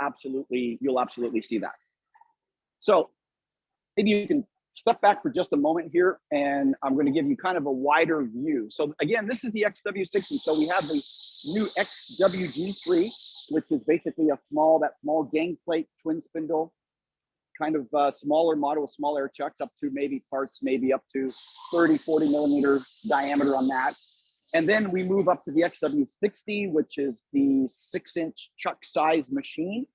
absolutely see that. So maybe you can step back for just a moment here, and I'm going to give you kind of a wider view. So again, this is the XW60. So we have the new XWG3, which is basically that small gang plate twin spindle, kind of smaller model with small air chucks, up to maybe up to 30, 40 millimeter diameter on that. And then we move up to the XW60, which is the 6-inch chuck size machine.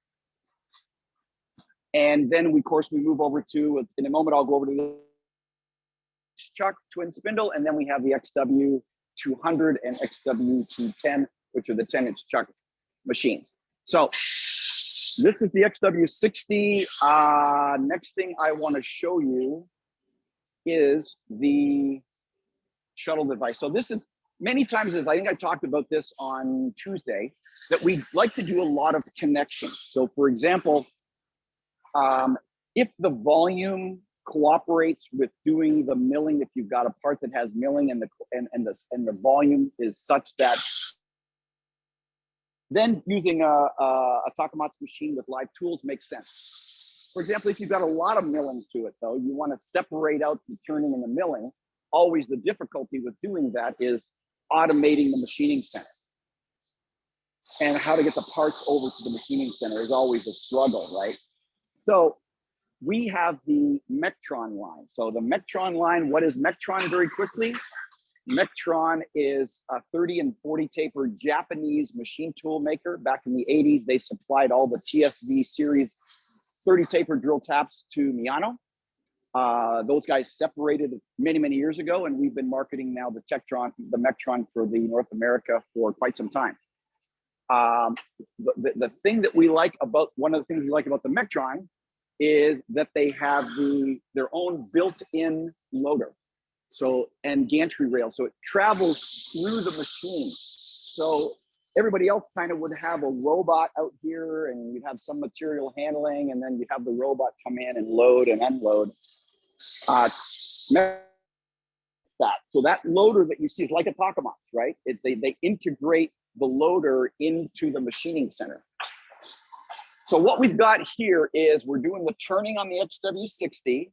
And then of course we move over to, in a moment, I'll go over to the chuck twin spindle, and then we have the XW200 and XW210, which are the 10-inch chuck machines. So this is the XW60. Next thing I want to show you is the shuttle device. So this is, many times, as I think I talked about this on Tuesday, that we like to do a lot of connections. So for example, if the volume cooperates with doing the milling, if you've got a part that has milling and the volume is such that, then using a Takamaz machine with live tools makes sense. For example, if you've got a lot of milling to it, though, you want to separate out the turning and the milling. Always the difficulty with doing that is automating the machining center. And how to get the parts over to the machining center is always a struggle, right? So we have the Mectron line. So the Mectron line, what is Mectron very quickly? Mectron is a 30 and 40 taper Japanese machine tool maker. Back in the 80s, they supplied all the TSV series 30 taper drill taps to Miyano. Those guys separated many, many years ago, and we've been marketing now the Mectron for the North America for quite some time. The thing that we like about, one of the things we like about the Mectron is that they have their own built-in loader. So, and gantry rail, so it travels through the machine. So everybody else kind of would have a robot out here, and you'd have some material handling, and then you'd have the robot come in and load and unload. So that loader that you see is like a Takamaz, right? They integrate the loader into the machining center. So what we've got here is we're doing the turning on the XW60,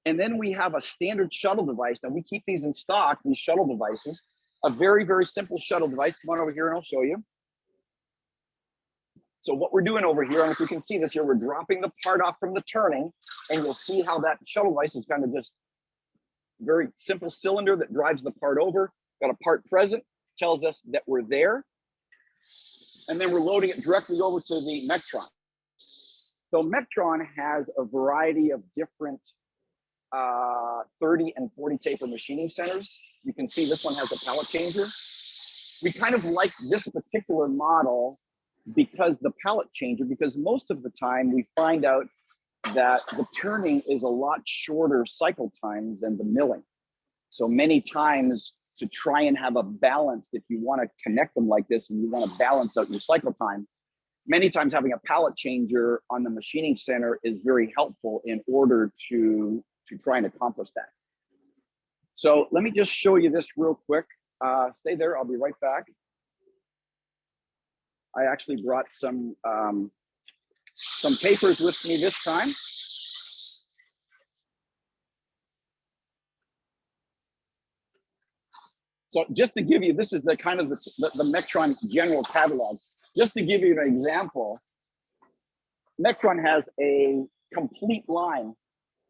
and then we have a standard shuttle device. Now we keep these in stock, these shuttle devices, a very, very simple shuttle device. Come on over here and I'll show you. So what we're doing over here, and if you can see this here, we're dropping the part off from the turning, and you'll see how that shuttle device is kind of just very simple cylinder that drives the part over. Got a part present, tells us that we're there. And then we're loading it directly over to the Mectron. So Mectron has a variety of different 30 and 40 taper machining centers. You can see this one has a pallet changer. We kind of like this particular model because most of the time we find out that the turning is a lot shorter cycle time than the milling. So many times, to try and have a balance, if you want to connect them like this and you want to balance out your cycle time, many times having a pallet changer on the machining center is very helpful in order to try and accomplish that. So let me just show you this real quick. Stay there, I'll be right back. I actually brought some papers with me this time. So just to give you, this is the kind of the Mectron general catalog. Just to give you an example, Mectron has a complete line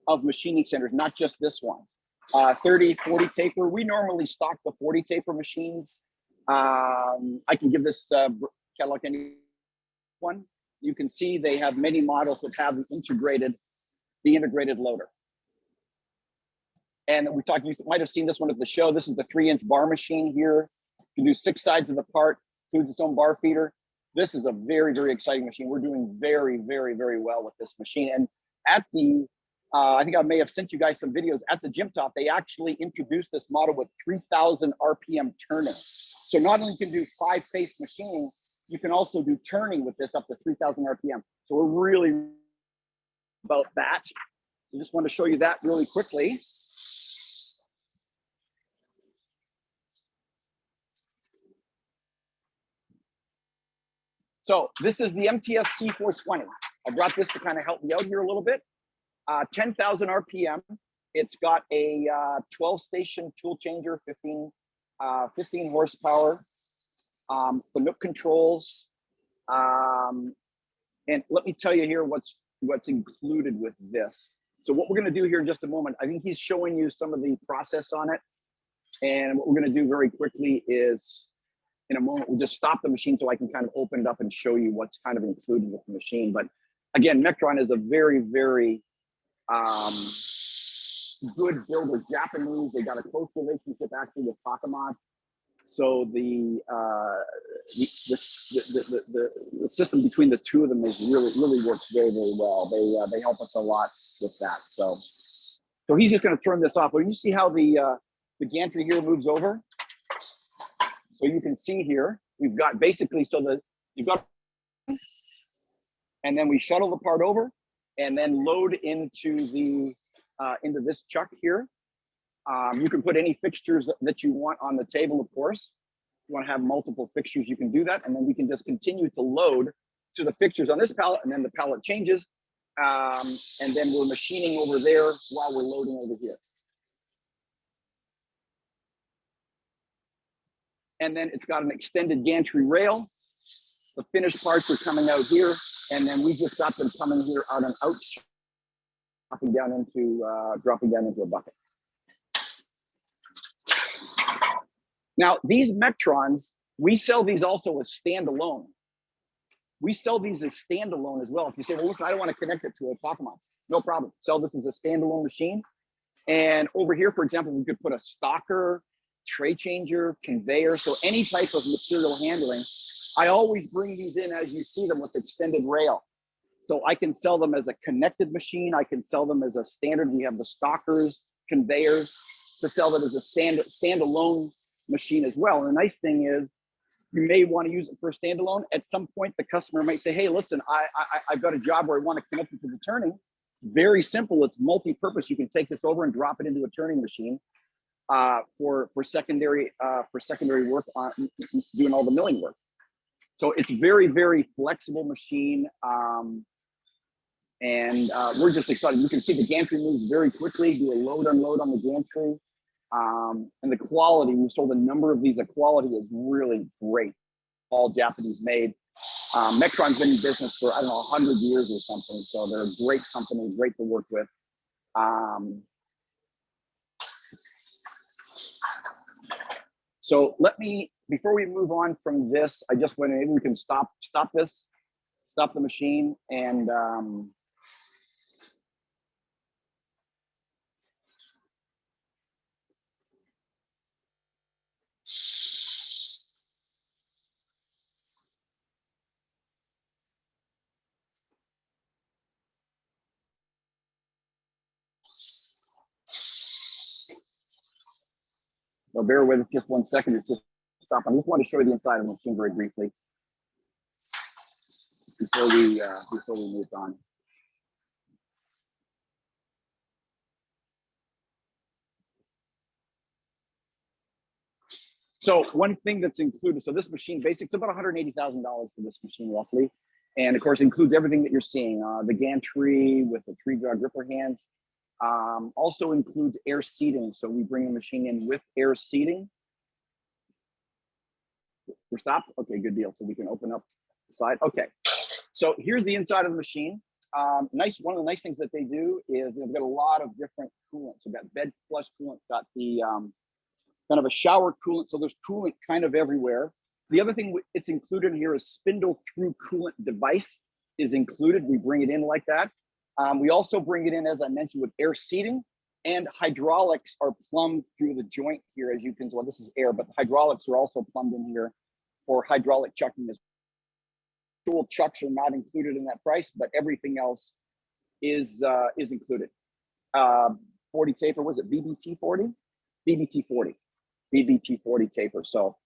of machining centers, not just this one. 30, 40 taper. We normally stock the 40 taper machines. I can give this catalog any one. You can see they have many models that have the integrated loader. And we talked, you might have seen this one at the show. This is the 3-inch bar machine here. You can do 6 sides of the part, includes its own bar feeder. This is a very, very exciting machine. We're doing very, very, very well with this machine. And at the, I think I may have sent you guys some videos at the Gym Top, they actually introduced this model with 3,000 RPM turning. So not only can you do 5-phase machining, you can also do turning with this up to 3,000 RPM. So we're really about that. I just want to show you that really quickly. So this is the MTS C420. I brought this to kind of help me out here a little bit. 10,000 RPM. It's got a 12-station tool changer, 15 horsepower, the nook controls. And let me tell you here what's included with this. So what we're going to do here in just a moment, I think he's showing you some of the process on it. And what we're going to do very quickly is, in a moment, we'll just stop the machine so I can kind of open it up and show you what's kind of included with the machine. But again, Mectron is a very, very good builder. Japanese. They got a close relationship actually with Takamaz. So the system between the two of them is really works very, very well. They help us a lot with that. So he's just going to turn this off. But you see how the gantry here moves over. So you can see here we've got basically you've got, and then we shuttle the part over, and then load into this chuck here. You can put any fixtures that you want on the table, of course. If you want to have multiple fixtures, you can do that. And then we can just continue to load to the fixtures on this pallet, and then the pallet changes. And then we're machining over there while we're loading over here. And then it's got an extended gantry rail. The finished parts are coming out here. And then we just got them coming here out and out, dropping down into a bucket. Now, these Mectrons, we sell these also as standalone. We sell these as standalone as well. If you say, well, listen, I don't want to connect it to a Takamaz, no problem. Sell this as a standalone machine. And over here, for example, we could put a stalker, tray changer, conveyor, so any type of material handling. I always bring these in as you see them with extended rail. So I can sell them as a connected machine. I can sell them as a standard. We have the stalkers, conveyors, to sell that as a standalone machine as well. And the nice thing is, you may want to use it for a standalone. At some point, the customer might say, hey, listen, I've got a job where I want to connect it to the turning. Very simple. It's multi-purpose. You can take this over and drop it into a turning machine for secondary work on doing all the milling work. So it's very, very flexible machine. And we're just excited. You can see the gantry moves very quickly, do a load, unload on the gantry. And the quality, we sold a number of these. The quality is really great. All Japanese made. Mectron's been in business for, I don't know, 100 years or something. So they're a great company, great to work with. So let me, before we move on from this, I just went in, maybe we can stop the machine, and so bear with us just 1 second. It's just stop. I just want to show you the inside of the machine very briefly before we move on. So one thing that's included, so this machine, basically, it's about $180,000 for this machine roughly. And of course, includes everything that you're seeing, the gantry with the 3-jaw gripper hands. Also includes air seating. So we bring the machine in with air seating. We're stopped? Okay, good deal. So we can open up the side. Okay, so here's the inside of the machine. One of the nice things that they do is they've got a lot of different coolants. We've got bed flush coolant, got the kind of a shower coolant. So there's coolant kind of everywhere. The other thing it's included here is spindle through coolant device is included. We bring it in like that. We also bring it in, as I mentioned, with air seating, and hydraulics are plumbed through the joint here, as you can see. Well, this is air, but the hydraulics are also plumbed in here for hydraulic chucking as well. Tool chucks are not included in that price, but everything else is included. 40 taper, was it BBT 40? BBT 40. BBT 40 taper. So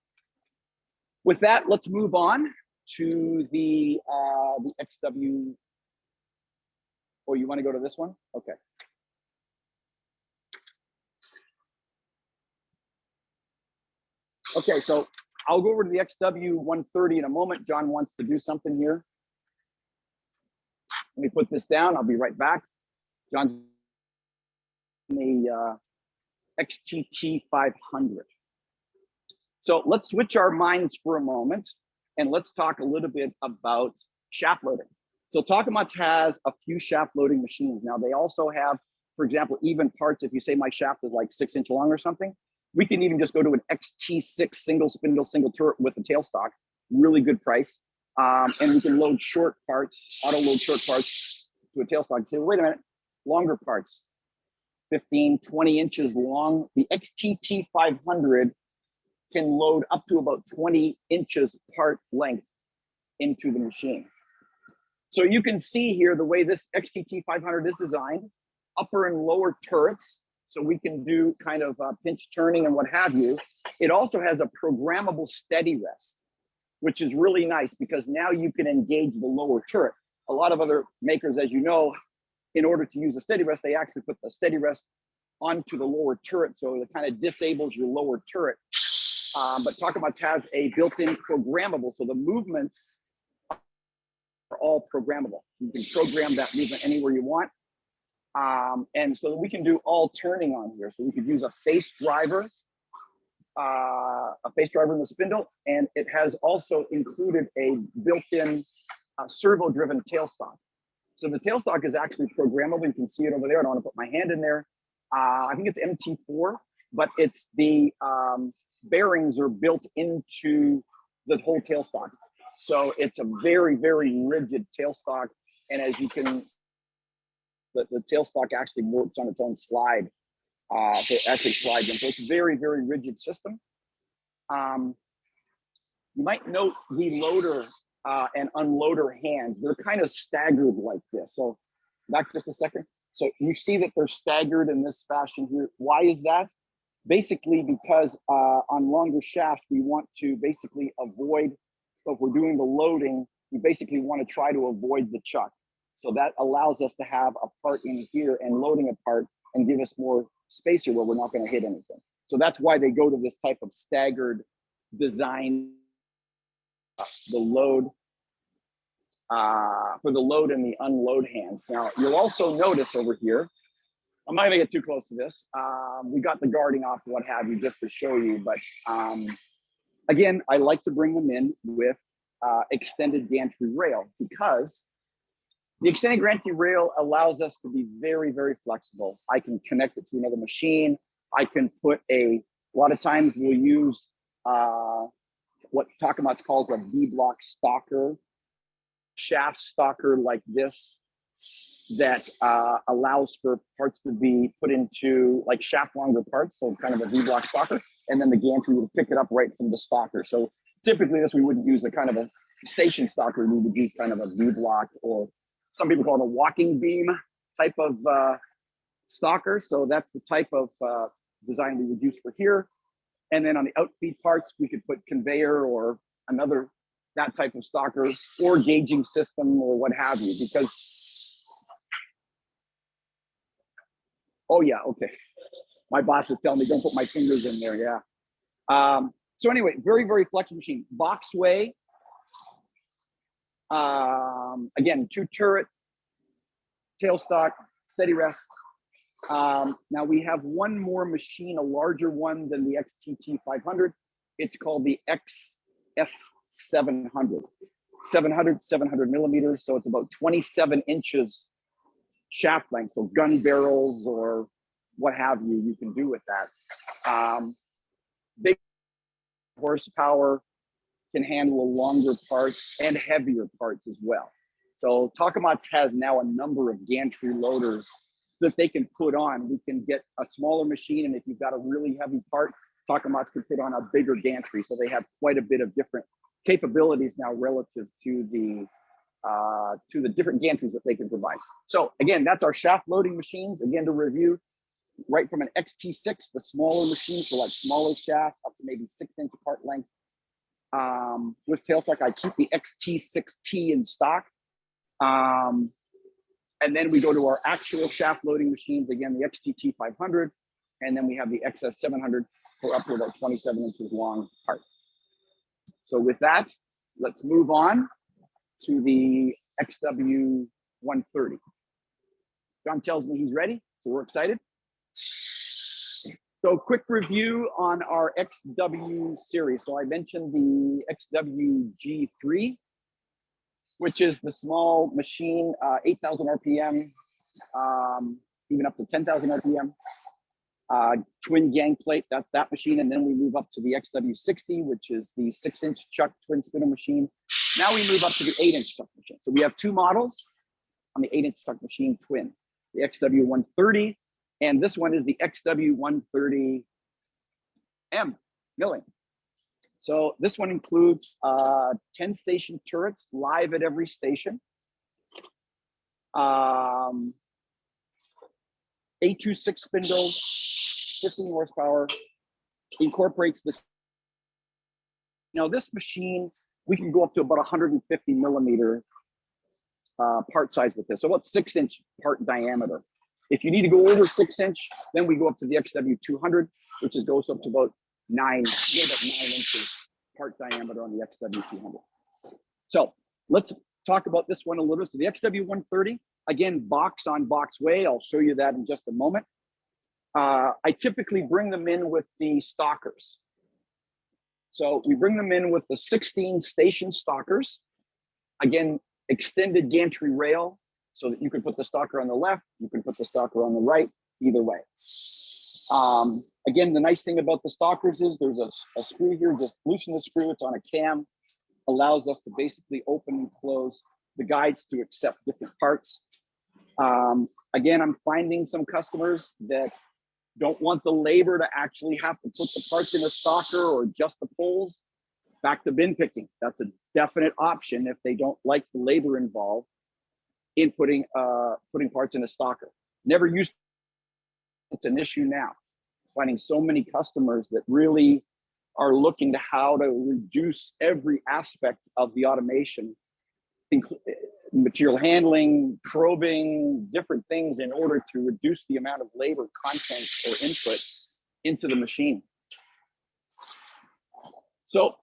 with that, let's move on to the XW. Oh, you want to go to this one? Okay. Okay, so I'll go over to the XW130 in a moment. John wants to do something here. Let me put this down. I'll be right back. John's the XTT 500. So let's switch our minds for a moment and let's talk a little bit about shaft loading. So Takamaz has a few shaft loading machines. Now they also have, for example, even parts. If you say my shaft is like 6 inch long or something, we can even just go to an XT6 single spindle, single turret with a tailstock, really good price. And we can load short parts, auto load short parts to a tailstock. So wait a minute, longer parts, 15, 20 inches long. The XTT 500 can load up to about 20 inches part length into the machine. So you can see here the way this XTT 500 is designed, upper and lower turrets, so we can do kind of pinch turning and what have you. It also has a programmable steady rest, which is really nice because now you can engage the lower turret. A lot of other makers, as you know, in order to use a steady rest, they actually put the steady rest onto the lower turret, so it kind of disables your lower turret. But Takamaz has a built-in programmable, so the movements are all programmable. You can program that movement anywhere you want. And so we can do all turning on here. So we could use a face driver in the spindle, and it has also included a built-in servo-driven tailstock. So the tailstock is actually programmable. You can see it over there. I don't want to put my hand in there. I think it's MT4, but it's the bearings are built into the whole tailstock. So it's a very, very rigid tailstock. And as you can, the tailstock actually works on its own slide. So it actually slides in. So it's a very, very rigid system. You might note the loader and unloader hands. They're kind of staggered like this. So back just a second. So you see that they're staggered in this fashion here. Why is that? Basically because on longer shafts, we want to basically avoid, so if we're doing the loading, we basically want to try to avoid the chuck. So that allows us to have a part in here and loading a part and give us more space here where we're not going to hit anything. So that's why they go to this type of staggered design, the load, for the load and the unload hands. Now, you'll also notice over here, I'm not gonna get too close to this. We got the guarding off, what have you, just to show you. But again, I like to bring them in with extended gantry rail because the extended gantry rail allows us to be very, very flexible. I can connect it to another machine. I can put a lot of times we'll use what Takamaz calls a V-block stalker, shaft stalker like this, that allows for parts to be put into like shaft longer parts, so kind of a V-block stalker, and then the gantry will pick it up right from the stalker. So typically this, we wouldn't use a kind of a station stalker, we would use kind of a V-block, or some people call it a walking beam type of stalker. So that's the type of design we would use for here. And then on the outfeed parts, we could put conveyor or another, that type of stalker, or gauging system or what have you, because, oh yeah, okay. My boss is telling me don't put my fingers in there, yeah. So anyway, very, very flexible machine. Boxway, again, 2 turret, tailstock, steady rest. Now we have one more machine, a larger one than the XTT 500. It's called the XS700. 700 millimeters, so it's about 27 inches shaft length. So gun barrels or what have you, you can do with that. Big horsepower, can handle longer parts and heavier parts as well. So Takamaz has now a number of gantry loaders that they can put on. We can get a smaller machine, and if you've got a really heavy part, Takamaz can put on a bigger gantry. So they have quite a bit of different capabilities now relative to the different gantries that they can provide. So again, that's our shaft loading machines. Again, to review, right from an XT6, the smaller machines for like smaller shaft, up to maybe 6-inch part length. With tailstock, I keep the XT6T in stock. And then we go to our actual shaft loading machines, again, the XTT 500, and then we have the XS700 for up to about 27 inches long part. So with that, let's move on to the XW130. John tells me he's ready, so we're excited. So quick review on our XW series. So I mentioned the XWG3, which is the small machine, 8,000 RPM, even up to 10,000 RPM. Twin gang plate, that's that machine. And then we move up to the XW60, which is the 6-inch chuck twin spindle machine. Now we move up to the 8-inch chuck machine. So we have two models on the 8-inch chuck machine twin, the XW130, and this one is the XW130M milling. So this one includes 10 station turrets live at every station. A26 spindles, 15 horsepower, incorporates this. Now this machine, we can go up to about 150 millimeter part size with this, so about 6-inch part diameter. If you need to go over 6-inch, then we go up to the XW200, which goes up to about 9 inches part diameter on the XW200. So let's talk about this one a little. So the XW130, again, box on box way. I'll show you that in just a moment. I typically bring them in with the stalkers. So we bring them in with the 16 station stalkers. Again, extended gantry rail, so that you can put the stalker on the left, you can put the stalker on the right, either way. Again, the nice thing about the stalkers is there's a screw here, just loosen the screw, it's on a cam, allows us to basically open and close the guides to accept different parts. Again, I'm finding some customers that don't want the labor to actually have to put the parts in a stalker or just the poles. Back to bin picking, that's a definite option if they don't like the labor involved in putting parts in a stalker. Never used, it's an issue now. Finding so many customers that really are looking to how to reduce every aspect of the automation, material handling, probing, different things in order to reduce the amount of labor content or input into the machine. So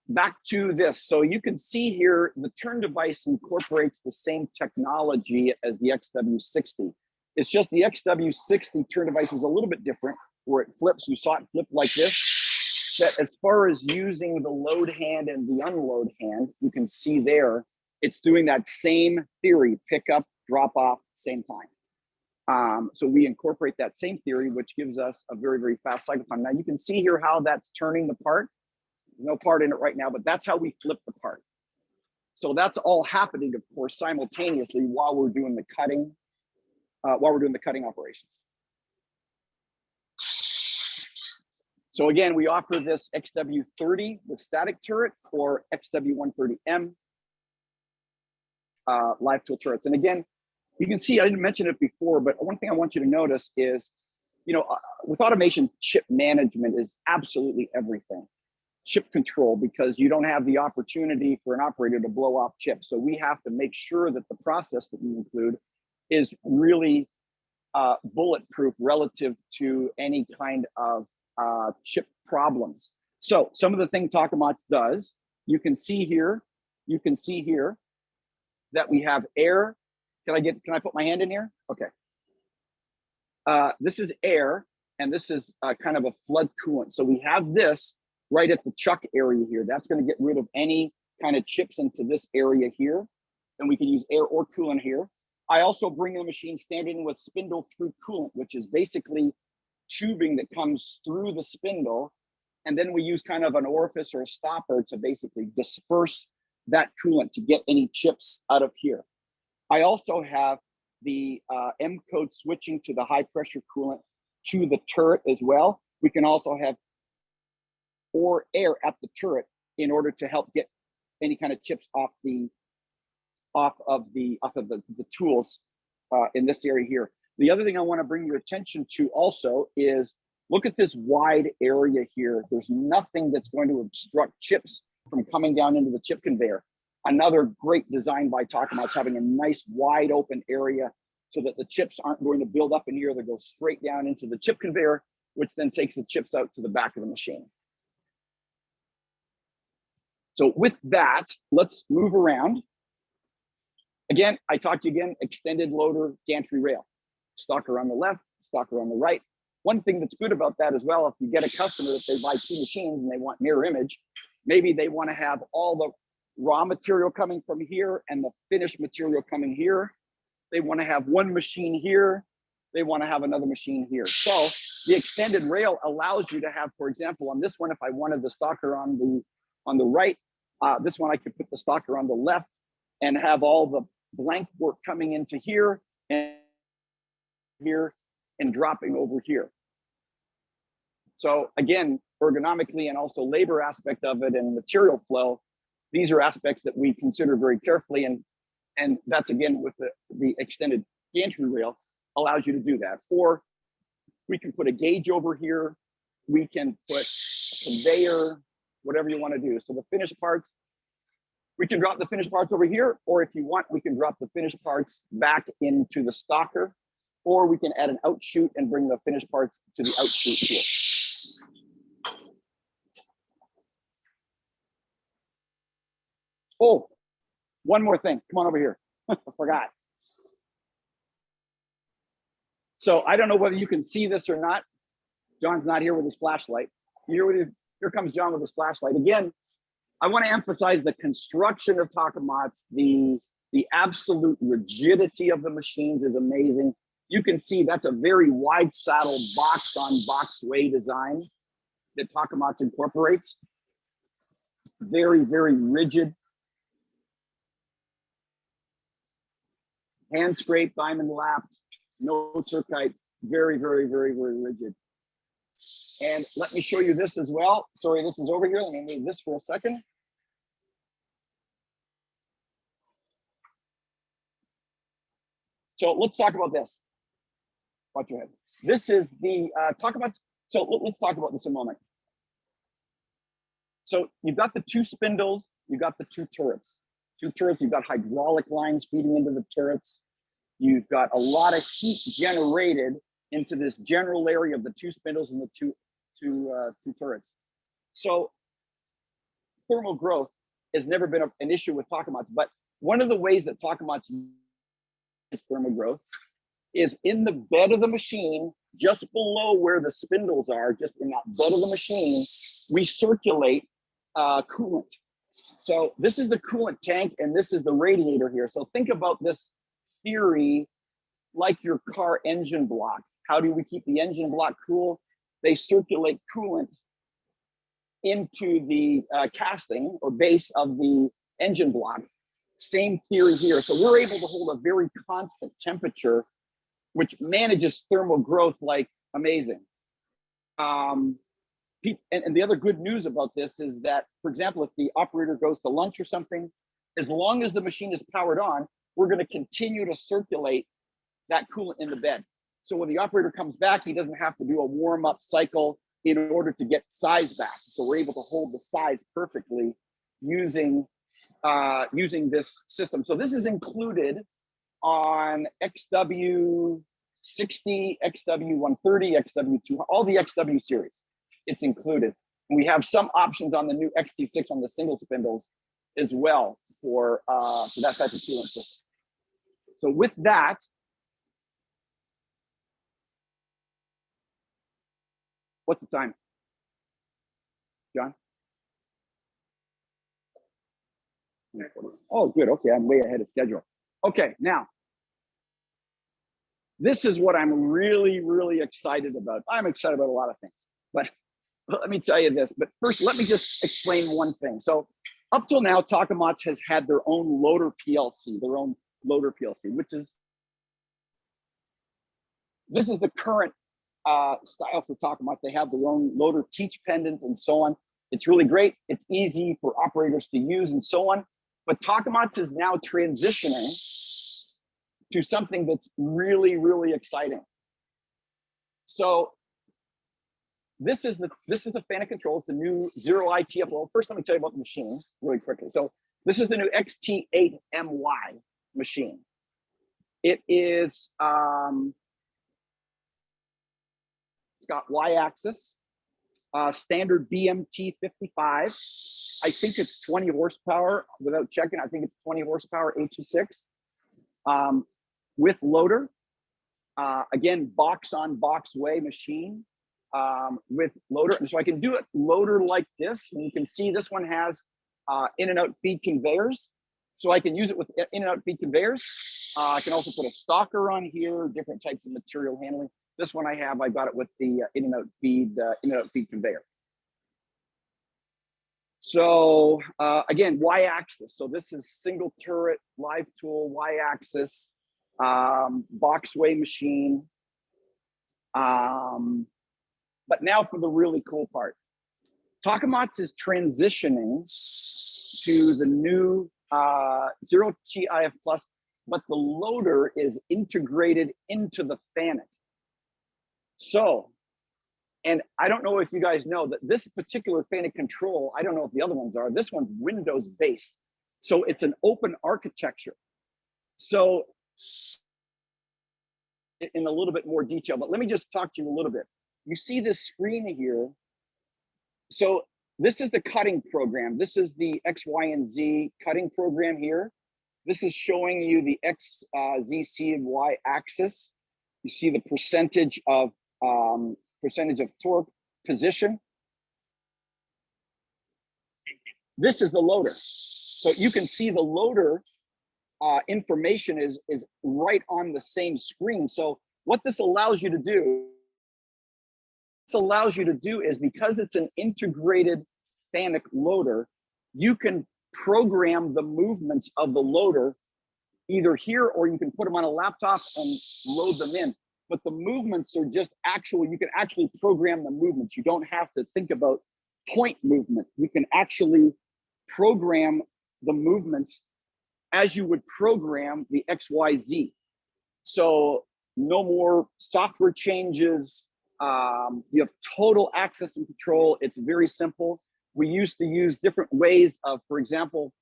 back to this. So you can see here, the turn device incorporates the same technology as the XW60. It's just the XW60 turn device is a little bit different, where it flips. You saw it flip like this. That as far as using the load hand and the unload hand, you can see there, it's doing that same theory, pick up, drop off, same time. So we incorporate that same theory, which gives us a very, very fast cycle time. Now you can see here how that's turning the part. No part in it right now, but that's how we flip the part. So that's all happening, of course, simultaneously while we're doing the cutting, operations. So again, we offer this XW30 with static turret or XW130M live tool turrets. And again, you can see, I didn't mention it before, but one thing I want you to notice is, with automation, chip management is absolutely everything. Chip control, because you don't have the opportunity for an operator to blow off chips. So we have to make sure that the process that we include is really bulletproof relative to any kind of chip problems. So some of the things Takamaz does, you can see here that we have air. Can I put my hand in here? Okay. This is air, and this is kind of a flood coolant. So we have this right at the chuck area here. That's going to get rid of any kind of chips into this area here. And we can use air or coolant here. I also bring the machine standing with spindle through coolant, which is basically tubing that comes through the spindle. And then we use kind of an orifice or a stopper to basically disperse that coolant to get any chips out of here. I also have the M code switching to the high pressure coolant to the turret as well. We can also have or air at the turret in order to help get any kind of chips off of the tools in this area here. The other thing I want to bring your attention to also is look at this wide area here. There's nothing that's going to obstruct chips from coming down into the chip conveyor. Another great design by Takamaz, having a nice wide open area so that the chips aren't going to build up in here. They go straight down into the chip conveyor, which then takes the chips out to the back of the machine. So with that, let's move around. Again, I talked to you again, extended loader gantry rail. Stalker on the left, stalker on the right. One thing that's good about that as well, if you get a customer, if they buy 2 machines and they want mirror image, maybe they want to have all the raw material coming from here and the finished material coming here. They want to have one machine here. They want to have another machine here. So the extended rail allows you to have, for example, on this one, if I wanted the stalker on the right, this one I could put the stalker on the left and have all the blank work coming into here and here and dropping over here. So again, ergonomically and also labor aspect of it and material flow, these are aspects that we consider very carefully, and that's again with the extended gantry rail allows you to do that. Or we can put a gauge over here, we can put a conveyor, whatever you want to do. So the finished parts, we can drop the finished parts over here, or if you want, we can drop the finished parts back into the stalker, or we can add an outshoot and bring the finished parts to the outshoot here. Oh, one more thing. Come on over here. I forgot. So I don't know whether you can see this or not. John's not here with his flashlight. Here comes John with his flashlight. Again, I want to emphasize the construction of Takamaz. The absolute rigidity of the machines is amazing. You can see that's a very wide saddle box on box way design that Takamaz incorporates. Very, very rigid. Hand scraped, diamond lapped, no turkite, very, very, very, very rigid. And let me show you this as well. Sorry, this is over here. Let me move this for a second. So let's talk about this. Watch your head. This is the Takamaz. So let's talk about this a moment. So you've got the 2 spindles, you've got the 2 turrets. 2 turrets, you've got hydraulic lines feeding into the turrets. You've got a lot of heat generated into this general area of the 2 spindles and the two turrets. So thermal growth has never been an issue with Takamaz, but one of the ways that Takamaz uses thermal growth is in the bed of the machine, just below where the spindles are, just in that bed of the machine, we circulate coolant. So this is the coolant tank and this is the radiator here. So think about this theory like your car engine block. How do we keep the engine block cool? They circulate coolant into the casting or base of the engine block. Same theory here. So we're able to hold a very constant temperature, which manages thermal growth like amazing. And the other good news about this is that, for example, if the operator goes to lunch or something, as long as the machine is powered on, we're going to continue to circulate that coolant in the bed. So when the operator comes back, he doesn't have to do a warm-up cycle in order to get size back. So we're able to hold the size perfectly using this system. So this is included on XW60, XW130, XW200, all the XW series. It's included. And we have some options on the new XT6 on the single spindles as well for that type of coolant system. So with that, what's the time, John? Oh, good. Okay, I'm way ahead of schedule. Okay, now, this is what I'm really, really excited about. I'm excited about a lot of things, but let me tell you this. But first, let me just explain one thing. So up till now, Takamaz has had their own loader PLC, which is, this is the current style for Takamaz. They have their own loader teach pendant and so on. It's really great. It's easy for operators to use and so on. But Takamaz is now transitioning to something that's really, really exciting. So this is the fan of control. It's the new 0i TFO. First, let me tell you about the machine really quickly. So this is the new XT8MY machine. It is, it's got Y-axis. standard BMT 55. I think it's 20 horsepower without checking. I think it's 20 horsepower HE6 with loader. Again, box on box way machine with loader. And so I can do it loader like this. And you can see this one has in and out feed conveyors. So I can use it with in and out feed conveyors. I can also put a stalker on here, different types of material handling. This one I got it with the in and out feed conveyor. So again, Y-axis. So this is single turret, live tool, Y-axis, boxway machine. But now for the really cool part. Takamaz is transitioning to the new 0TIF Plus, but the loader is integrated into the FANUC. So, and I don't know if you guys know that this particular FANUC control, I don't know if the other ones are, this one's Windows based. So it's an open architecture. So in a little bit more detail, but let me just talk to you a little bit. You see this screen here. So this is the cutting program. This is the X, Y, and Z cutting program here. This is showing you the X, Z, C, and Y axis. You see the percentage of torque position. This is the loader. So you can see the loader information is right on the same screen. So what this allows you to do, is because it's an integrated FANUC loader, you can program the movements of the loader either here, or you can put them on a laptop and load them in. But the movements are just actual, you can actually program the movements. You don't have to think about point movement. You can actually program the movements as you would program the XYZ. So no more software changes. You have total access and control. It's very simple. We used to use different ways of, for example,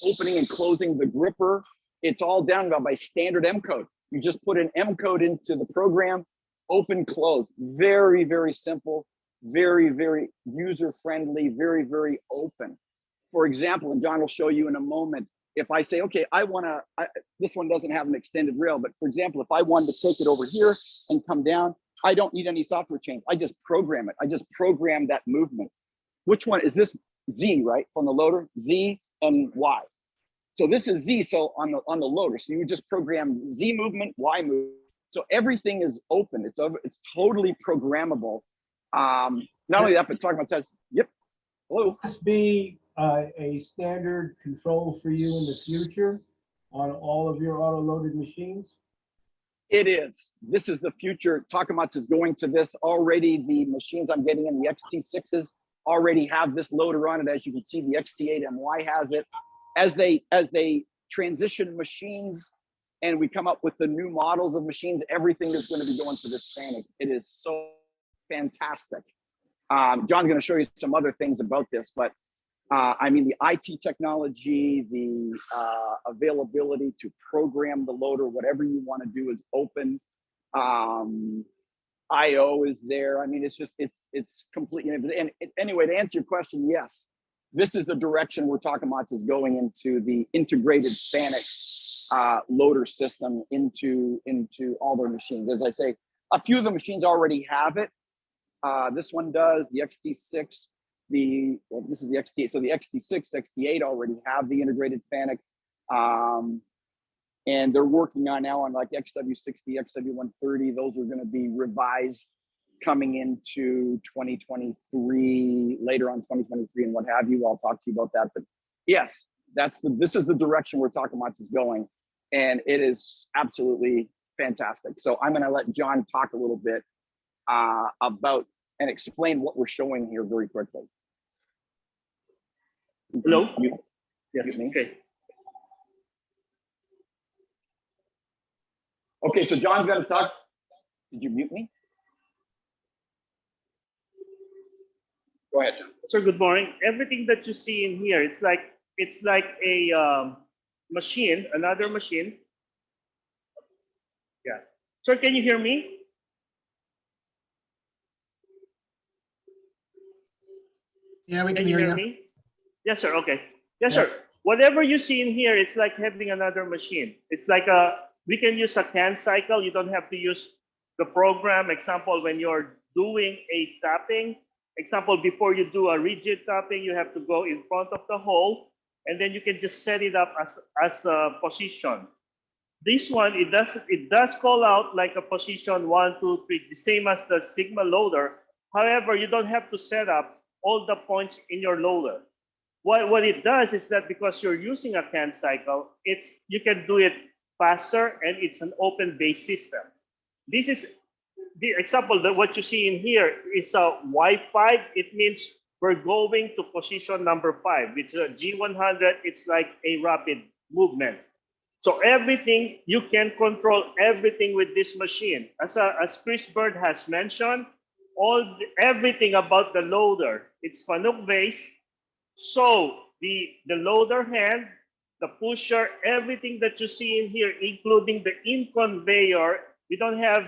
opening and closing the gripper. It's all done by standard M code. You just put an M code into the program, open, close. Very, very simple, very, very user-friendly, very, very open. For example, and John will show you in a moment, if I say, okay, this one doesn't have an extended rail, but for example, if I wanted to take it over here and come down, I don't need any software change. I just program it. I just program that movement. Which one is this? Z, right? From the loader, Z and Y. So this is Z, so on the loader. So you would just program Z movement, Y movement. So everything is open. It's totally programmable. Not only that, but Takamaz says, yep. Hello. Will this be a standard control for you in the future on all of your auto-loaded machines? It is. This is the future. Takamaz is going to this already. The machines I'm getting in the XT6s already have this loader on it. As you can see, the XT8MY has it. As they transition machines and we come up with the new models of machines, everything is going to be going to this FANUC. It is so fantastic. John's going to show you some other things about this, but I mean, the IT technology, the availability to program the loader, whatever you want to do is open. IO is there. I mean, it's completely, and anyway, to answer your question, yes, this is the direction where Takamaz is going into, the integrated FANUC loader system into all their machines. As I say, a few of the machines already have it. This one does, the XT6, this is the XT, so the XT6, XT8 already have the integrated FANUC. And they're working on now on like XW60, XW130. Those are going to be revised coming into 2023, later on 2023 and what have you. I'll talk to you about that. But yes, this is the direction where Takamaz is going. And it is absolutely fantastic. So I'm going to let John talk a little bit about and explain what we're showing here very quickly. Hello? Yes, me. Okay. Okay, so John's going to talk. Did you mute me? Go ahead, John. Sir, good morning. Everything that you see in here, it's like a machine, another machine. Yeah. Sir, can you hear me? Yeah, we Can can you hear hear you. me? Yes, sir. Okay. Yes, Yeah. sir. Whatever you see in here, it's like having another machine. It's like we can use a CAN cycle. You don't have to use the program. Example, when you're doing a tapping, example, before you do a rigid tapping, you have to go in front of the hole, and then you can just set it up as a position. This one, it does call out like a position 1, 2, 3, the same as the Sigma loader. However, you don't have to set up all the points in your loader. What it does is that because you're using a CAN cycle, you can do it faster, and it's an open-based system. This is the example that what you see in here is a Y5. It means we're going to position number 5. It's a G100. It's like a rapid movement. So everything, you can control everything with this machine. As Chris Bird has mentioned, everything about the loader, it's Fanuc based. So the loader hand, the pusher, everything that you see in here, including the in conveyor, we don't have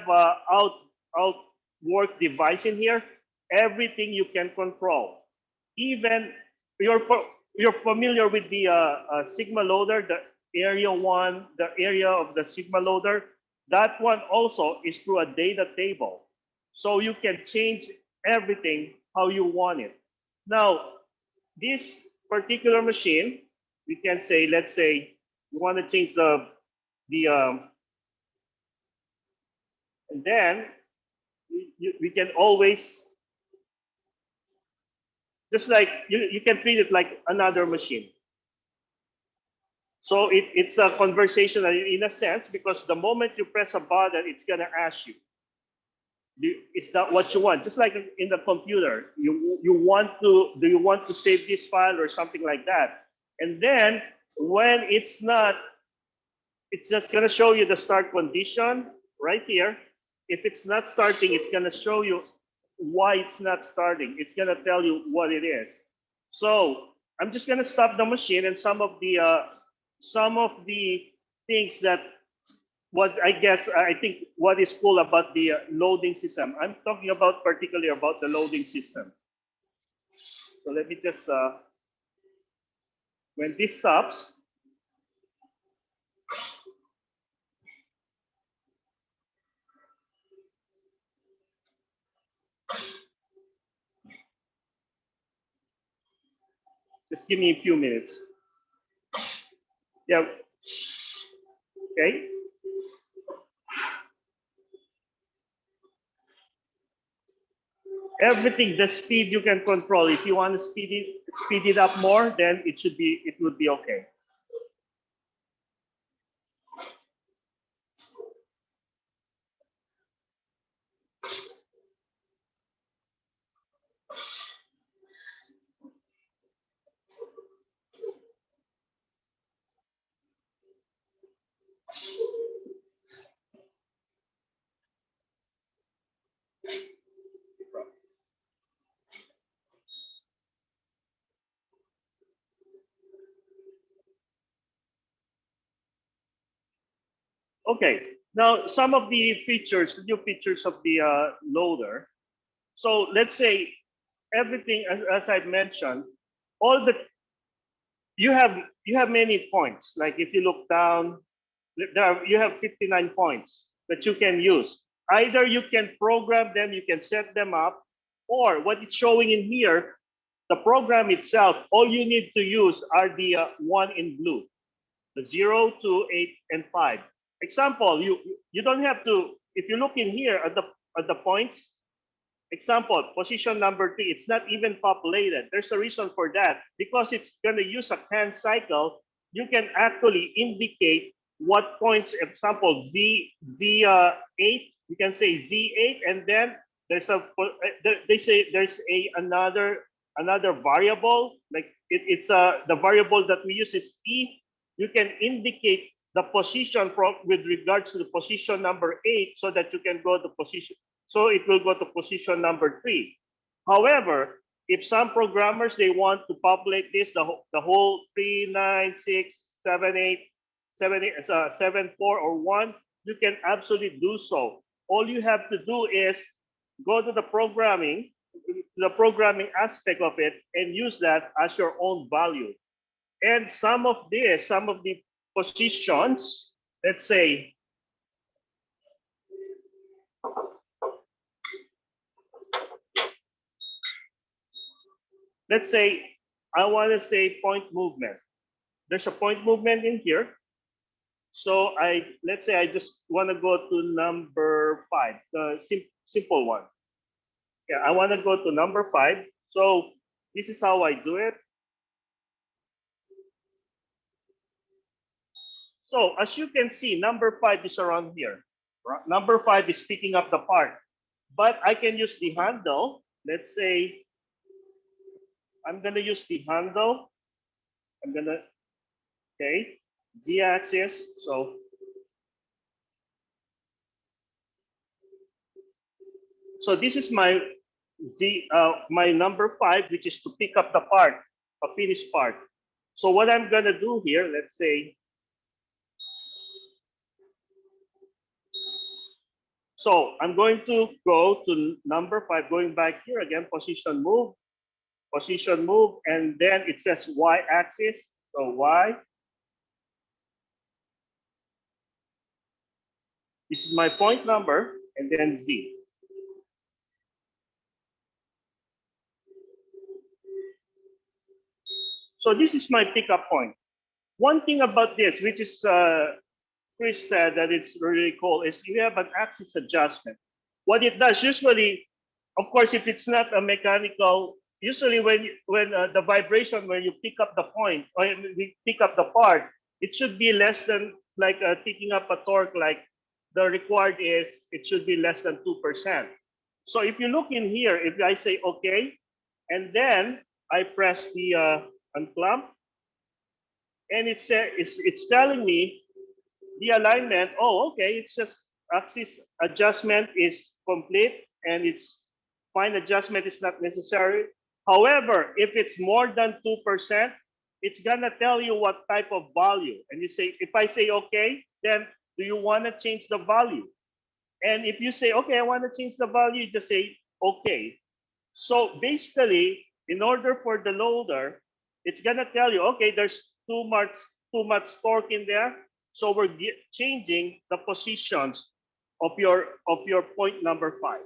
outwork device in here. Everything you can control. Even you're familiar with the Sigma loader, the area 1, the area of the Sigma loader. That one also is through a data table. So you can change everything how you want it. Now, this particular machine, we can say, let's say, you want to change and then we can always, just like, you can treat it like another machine. So it's a conversation in a sense, because the moment you press a button, it's going to ask you, is that what you want? Just like in the computer, do you want to save this file or something like that? And then when it's not, it's just going to show you the start condition right here. If it's not starting, it's going to show you why it's not starting. It's going to tell you what it is. So I'm just going to stop the machine, and some of the things that I think what is cool about the loading system. I'm talking about particularly about the loading system. So let me just, when this stops, just give me a few minutes. Yeah. Okay. Everything, the speed you can control. If you want to speed it up more, then it would be okay. Okay, now some of the features, the new features of the loader. So let's say everything, as I mentioned, you have many points. Like if you look down, you have 59 points that you can use. Either you can program them, you can set them up, or what it's showing in here, the program itself, all you need to use are the one in blue, the 0, 2, 8, and 5. Example, you don't have to, if you look in here at the points, example, position number 3, it's not even populated. There's a reason for that. Because it's going to use a CAN cycle, you can actually indicate what points, example, Z8, you can say Z8, and then they say there's another variable, like it's the variable that we use is E. You can indicate the position with regards to the position number 8, so that you can go to position. So it will go to position number 3. However, if some programmers, they want to populate this, the whole 3, 9, 6, 7, 8, 7, 4, or 1, you can absolutely do so. All you have to do is go to the programming, the programming aspect of it and use that as your own value. And some of the positions, let's say, I want to say point movement. There's a point movement in here. So let's say I just want to go to number 5, the simple one. Yeah, I want to go to number 5. So this is how I do it. So as you can see, number 5 is around here. Number 5 is picking up the part, but I can use the handle. Let's say I'm gonna use the handle. Okay, Z-axis. So this is my my number 5, which is to pick up the part, a finished part. So what I'm gonna do here, let's say, so I'm going to go to number 5, going back here again, position move, and then it says Y-axis. So Y. This is my point number, and then Z. So this is my pickup point. One thing about this, which is Chris said that it's really cool, is you have an axis adjustment. What it does usually, of course, if it's not a mechanical, usually when the vibration when you pick up the point or you pick up the part, it should be less than like picking up a torque like the required is, it should be less than 2%. So if you look in here, if I say okay, and then I press the unclamp, and it's telling me the alignment. Oh, okay, it's just axis adjustment is complete, and it's fine adjustment is not necessary. However, if it's more than 2%, it's gonna tell you what type of value. And you say, if I say okay, then do you want to change the value? And if you say, okay, I want to change the value, just say okay. So basically, in order for the loader, it's gonna tell you, okay, there's too much torque in there. So we're changing the positions of your point number 5.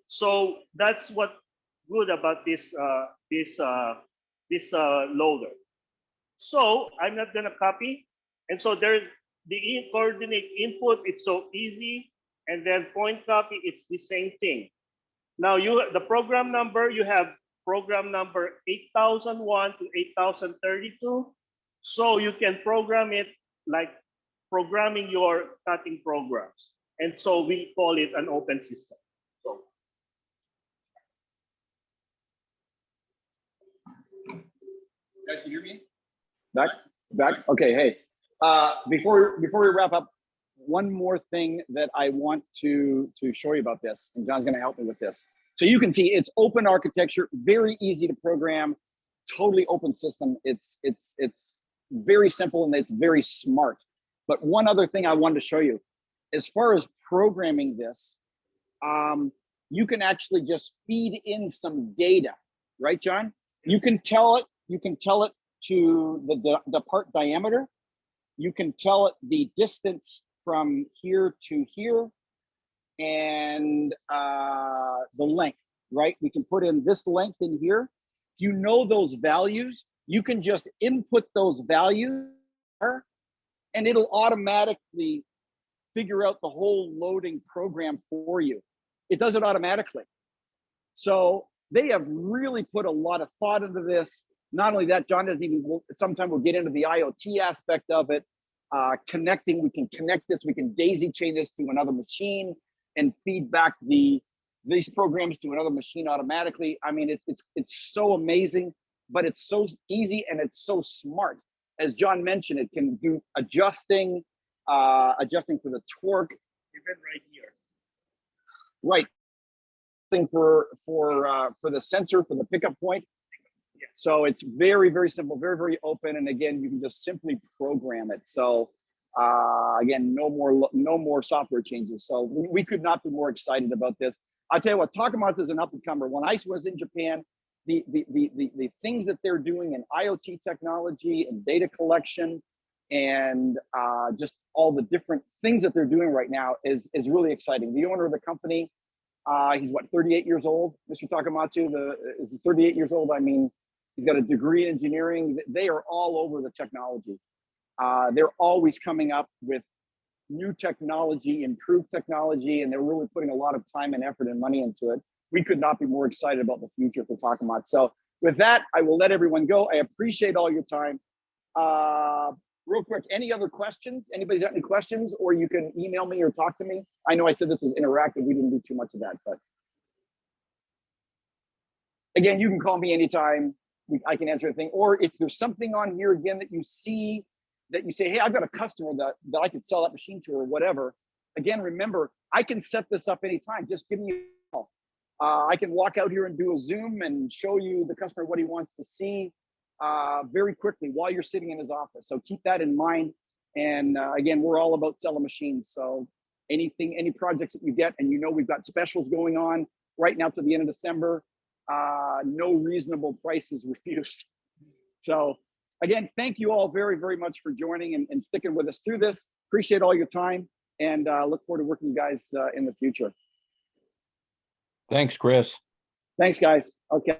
So that's what good about this loader. So I'm not gonna copy, and so there the coordinate input. It's so easy, and then point copy. It's the same thing. Now the program number, you have program number 8001 to 8032. So you can program it like programming your cutting programs. And so we call it an open system. So You guys can hear me? Back. Okay. Hey, before we wrap up, one more thing that I want to show you about this, and John's going to help me with this. So you can see it's open architecture, very easy to program, totally open system. It's very simple and it's very smart. But one other thing I wanted to show you, as far as programming this, you can actually just feed in some data, right, John? You can tell it to the part diameter. You can tell it the distance from here to here, and the length, right? We can put in this length in here. If you know those values, you can just input those values and it'll automatically figure out the whole loading program for you. It does it automatically. So they have really put a lot of thought into this. Not only that, John doesn't even, sometimes we'll get into the IoT aspect of it. Connecting, we can connect this, we can daisy chain this to another machine and feed back these programs to another machine automatically. I mean, it's so amazing, but it's so easy and it's so smart. As John mentioned, it can do adjusting for the torque, even right here. right? Thing for the sensor, for the pickup point. So it's very, very simple, very, very open. And again, you can just simply program it. So Again, no more software changes. So we could not be more excited about this. I'll tell you what, Takamaz is an up and comer. When I was in Japan, the things that they're doing in IoT technology and data collection and just all the different things that they're doing right now is really exciting. The owner of the company, he's what, 38 years old, Mr. Takamatsu, is 38 years old. I mean, he's got a degree in engineering. They are all over the technology. They're always coming up with new technology, improved technology, and they're really putting a lot of time and effort and money into it. We could not be more excited about the future for Takamaz. So with that, I will let everyone go. I appreciate all your time. Real quick, any other questions? Anybody's got any questions? Or you can email me or talk to me. I know I said this is interactive. We didn't do too much of that, but again, you can call me anytime. I can answer anything. Or if there's something on here again that you see that you say, hey, I've got a customer that I could sell that machine to or whatever. Again, remember, I can set this up anytime. Just give me a call. I can walk out here and do a Zoom and show you the customer what he wants to see very quickly while you're sitting in his office. So keep that in mind. And again, we're all about selling machines. So any projects that you get, and you know we've got specials going on right now to the end of December, no reasonable prices refused. So again, thank you all very, very much for joining and sticking with us through this. Appreciate all your time, and look forward to working with you guys in the future. Thanks, Chris. Thanks, guys. Okay.